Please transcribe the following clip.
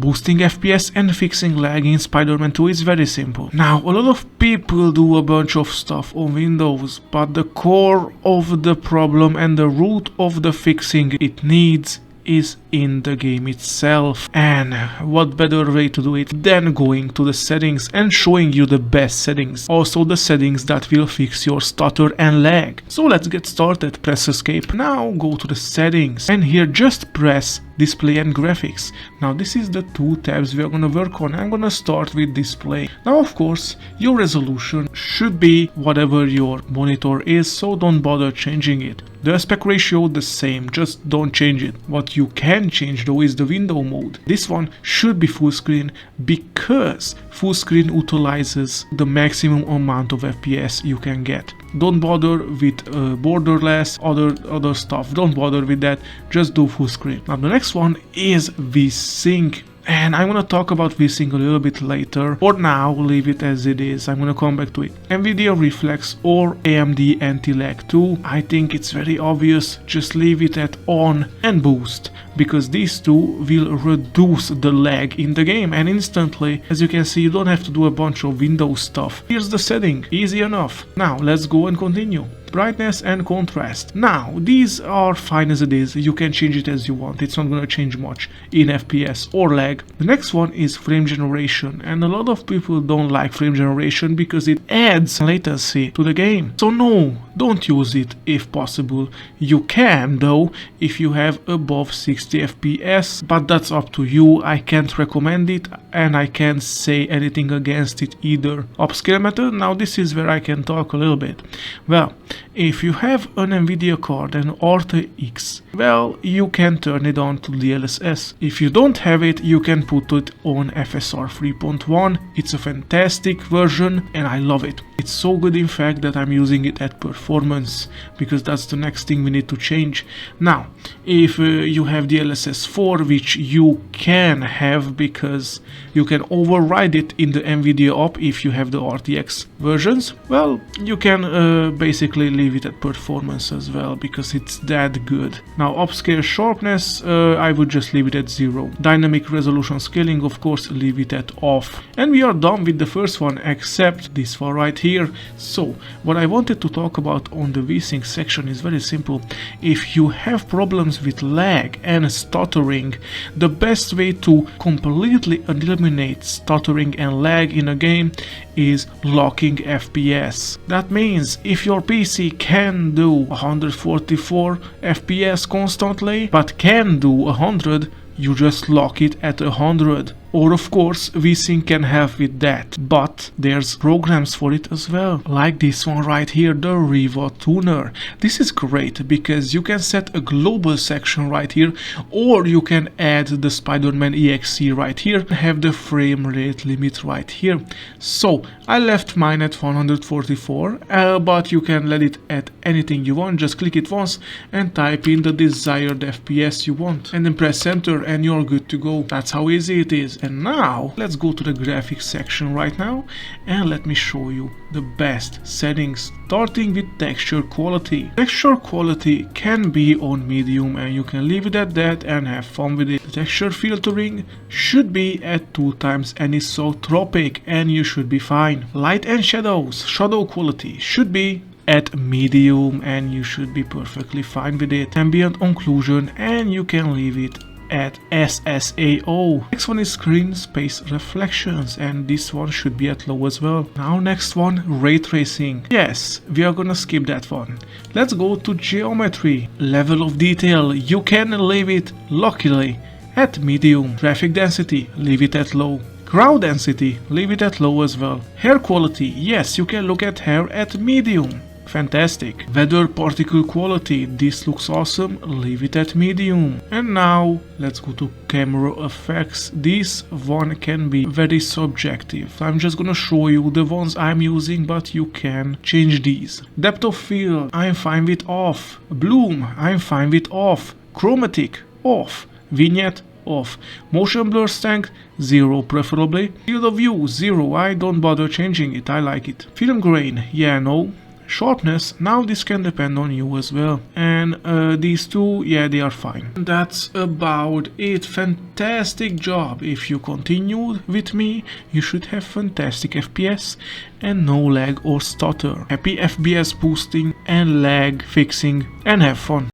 boosting FPS and fixing lag in Spider-Man 2 is very simple. Now, a lot of people do a bunch of stuff on Windows, but the core of the problem and the root of the fixing it needs is in the game itself. And what better way to do it than going to the settings and showing you the best settings, also the settings that will fix your stutter and lag. So let's get started. Press escape. Now go to the settings and here just press display and graphics. Now this is the two tabs we are gonna work on. I'm gonna start with display. Now of course your resolution should be whatever your monitor is, so don't bother changing it. The aspect ratio the same, just don't change it. What you can change though is the window mode. This one should be full screen because full screen utilizes the maximum amount of FPS you can get. Don't bother with borderless, other stuff, don't bother with that, just do full screen. Now the next one is VSync. And I'm gonna talk about VSync a little bit later. For now, leave it as it is. I'm gonna come back to it. NVIDIA Reflex or AMD Anti-Lag 2. I think it's very obvious. Just leave it at on and boost, because these two will reduce the lag in the game and instantly. As you can see, you don't have to do a bunch of Windows stuff. Here's the setting, easy enough. Now let's go and continue. Brightness and contrast. Now these are fine as it is, you can change it as you want, it's not gonna change much in FPS or lag. The next one is frame generation, and a lot of people don't like frame generation because it adds latency to the game. So no, don't use it if possible. You can though if you have above 60 FPS, but that's up to you. I can't recommend it and I can't say anything against it either. Upscale method, now this is where I can talk a little bit. Well, if you have an NVIDIA card and RTX, well, you can turn it on to DLSS. If you don't have it, you can put it on FSR 3.1. It's a fantastic version and I love it. It's so good in fact that I'm using it at performance, because that's the next thing we need to change. Now, if you have DLSS 4, which you can have because you can override it in the NVIDIA op if you have the RTX versions, well, you can basically leave it at performance as well because it's that good. Now upscale sharpness, I would just leave it at 0. Dynamic resolution scaling, of course, leave it at off. And we are done with the first one except this one right here. So what I wanted to talk about on the VSync section is very simple. If you have problems with lag and stuttering, the best way to completely eliminate stuttering and lag in a game is locking FPS. That means if your PC can do 144 FPS constantly but can do 100, you just lock it at 100. Or of course VSync can help with that, but there's programs for it as well, like this one right here, the Riva Tuner. This is great because you can set a global section right here, or you can add the Spider-Man exe right here, have the frame rate limit right here. So I left mine at 144, but you can let it at anything you want. Just click it once and type in the desired FPS you want and then press enter and you're good to go. That's how easy it is. And now let's go to the graphics section right now and let me show you the best settings, starting with texture quality. Texture quality can be on medium and you can leave it at that and have fun with it. The texture filtering should be at 2 times anisotropic and you should be fine. Light and shadows, shadow quality should be at medium and you should be perfectly fine with it. Ambient occlusion, and you can leave it at SSAO. Next one is screen space reflections, and this one should be at low as well. Now next one, ray tracing. Yes, we are gonna skip that one. Let's go to geometry. Level of detail, you can leave it luckily at medium. Traffic density, leave it at low. Crowd density, leave it at low as well. Hair quality, yes, you can look at hair at medium. Fantastic. Weather particle quality, this looks awesome, leave it at medium. And now let's go to camera effects. This one can be very subjective. I'm just gonna show you the ones I'm using, but you can change these. Depth of field, I'm fine with off. Bloom, I'm fine with off. Chromatic, off. Vignette, off. Motion blur strength, 0 preferably. Field of view, 0, I don't bother changing it, I like it. Film grain, yeah, no. Sharpness, now this can depend on you as well. And these two, yeah, they are fine. That's about it. Fantastic job. If you continued with me, you should have fantastic FPS and no lag or stutter. Happy FPS boosting and lag fixing, and have fun.